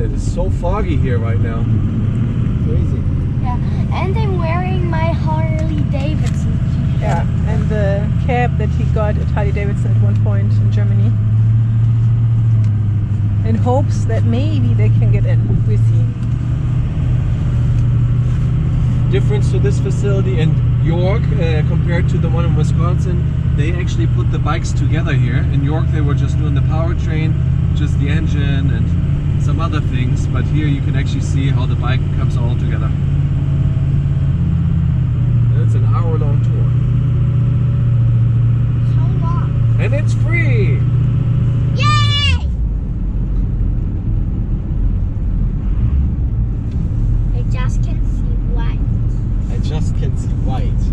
It is so foggy here right now. Crazy. Yeah, and I'm wearing my Harley Davidson t-shirt. Yeah, and the cab that he got at Harley Davidson at one point in Germany. In hopes that maybe they can get in. We see. Difference to this facility in York compared to the one in Wisconsin, they actually put the bikes together here. In York they were just doing the powertrain, just the engine and some other things, but here you can actually see how the bike comes all together. And it's an hour-long tour. So long. And it's free! Yay! I just can see white. I just can see white.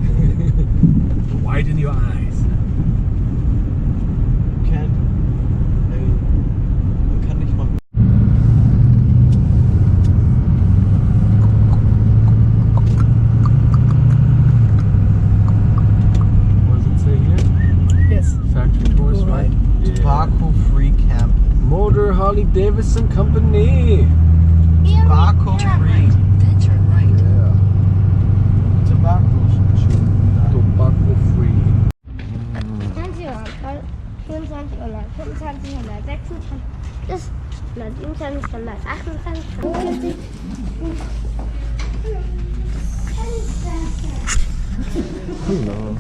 The white in your eyes. Man kann nicht mal. What does it say here? Yes. Factory tours, right? Tobacco-free camp. Motor Harley Davidson Company. Tobacco-free. Then turn right. Yeah. Tobacco free. 20 Uhr, 24 Uhr, 25 Uhr, 26 bis 27 Uhr, 28 Hello.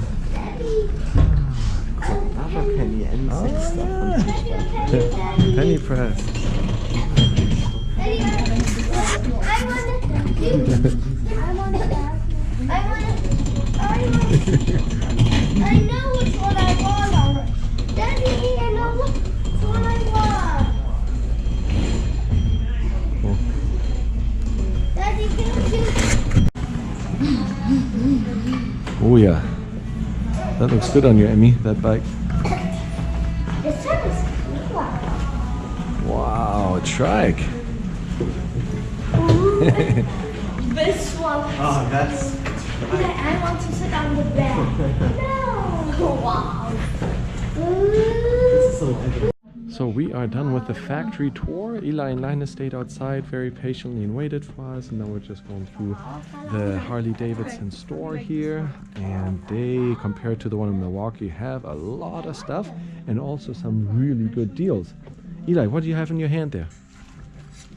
Penny N6 Penny press. I know which one I want already. Daddy, I know which one I want. Oh. Daddy, can you Oh yeah. That looks good on you, Emmy, that bike. This one is cool. Wow, a trike. This one. Oh, that's... I want to sit on the bed. No. Wow. So we are done with the factory tour. Eli and Linus stayed outside very patiently and waited for us. And now we're just going through the Harley Davidson store here. And they, compared to the one in Milwaukee, have a lot of stuff and also some really good deals. Eli, what do you have in your hand there?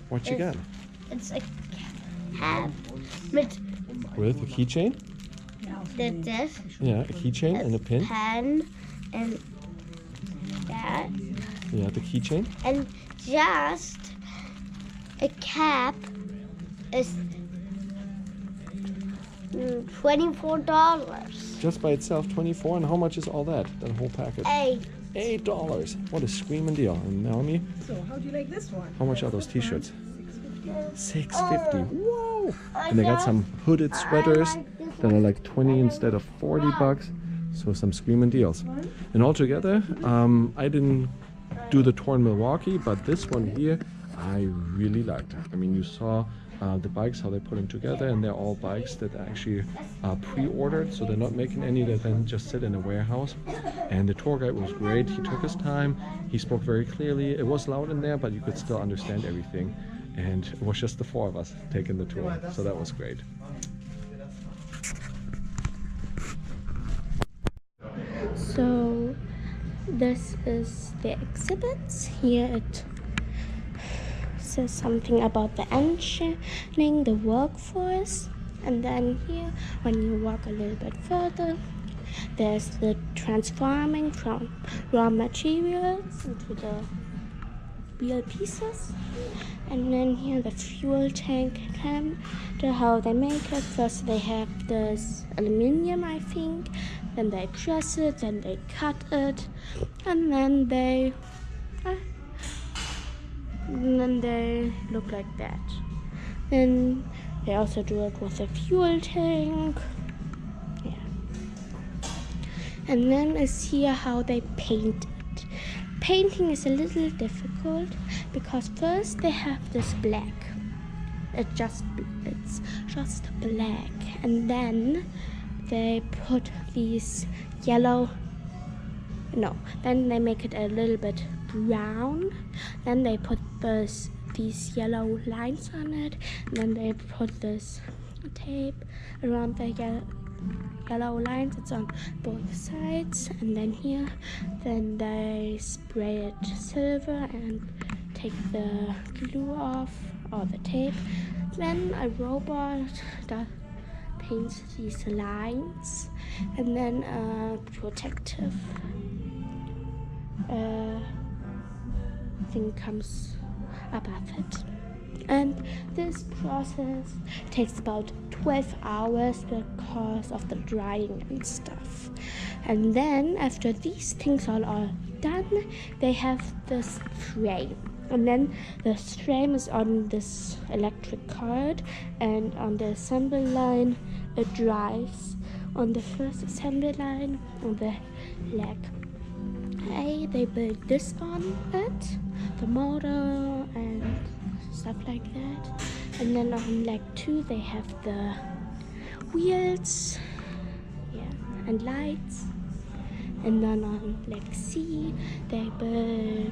What you got? It's a cap with With a keychain? this. Yeah, a keychain and a pin. Pen and that. Yeah, the keychain. And just a cap is $24. Just by itself, 24. And how much is all that? That whole package? $8. What a screaming deal. And Melanie, So how do you like this one? how much are those t-shirts? $6.50. Whoa! And they got some hooded sweaters that are like 20 instead of 40 bucks. So some screaming deals. And altogether, I didn't do the tour in Milwaukee, but this one here I really liked. I mean, you saw the bikes, how they put them together, and they're all bikes that actually are pre-ordered, so they're not making any that then just sit in a warehouse. And the tour guide was great. He took his time, he spoke very clearly. It was loud in there, but you could still understand everything. And it was just the four of us taking the tour, so that was great. So this is the exhibits. Here it says something about the engineering, the workforce, and then here when you walk a little bit further, there's the transforming from raw materials into the real pieces, and then here the fuel tank and how they make it. First they have this aluminium, I think, then they press it, then they cut it, and then they look like that. Then they also do it with a fuel tank. Yeah. And then is here how they paint it. Painting is a little difficult because first they have this black. It's just black, and then they put these yellow. No, then they make it a little bit brown. Then they put these these yellow lines on it, and then they put this tape around the yellow lines. It's on both sides, and then here, then they spray it silver and take the glue off or the tape. Then a robot paints these lines, and then a protective thing comes above it. And this process takes about 12 hours because of the drying and stuff. And then after these things all are done, they have this frame. And then the frame is on this electric card, and on the assembly line it dries. On the first assembly line, on the leg A, they build this on it, the motor and stuff like that. And then on leg 2 they have the wheels, and lights. And then on leg C they build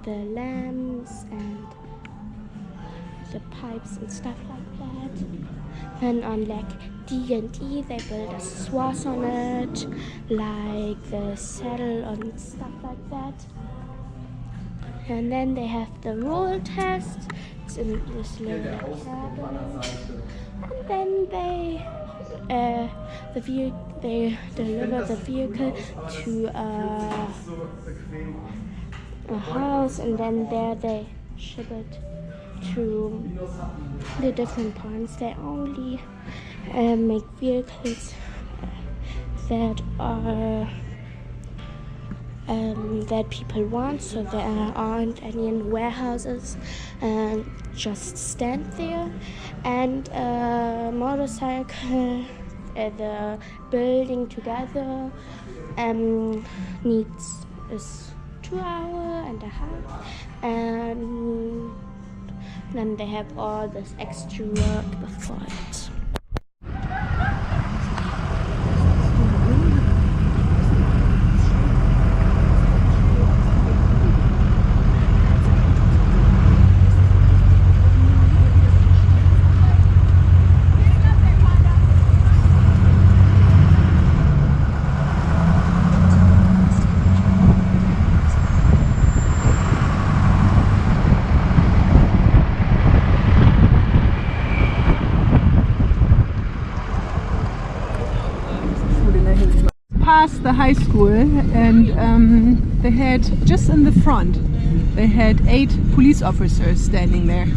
the lamps and the pipes and stuff like that. And on leg D and E they build a swath on it, like the saddle and stuff like that. And then they have the roll test. It's in this little cabin. And then they deliver the vehicle to a house, and then there they ship it to the different points. They only make vehicles that are that people want, so there aren't any in warehouses and just stand there. And motorcycle, the building together is 2.5 hours, and then they have all this extra work before it. Past the high school, and they had, just in the front, they had 8 police officers standing there.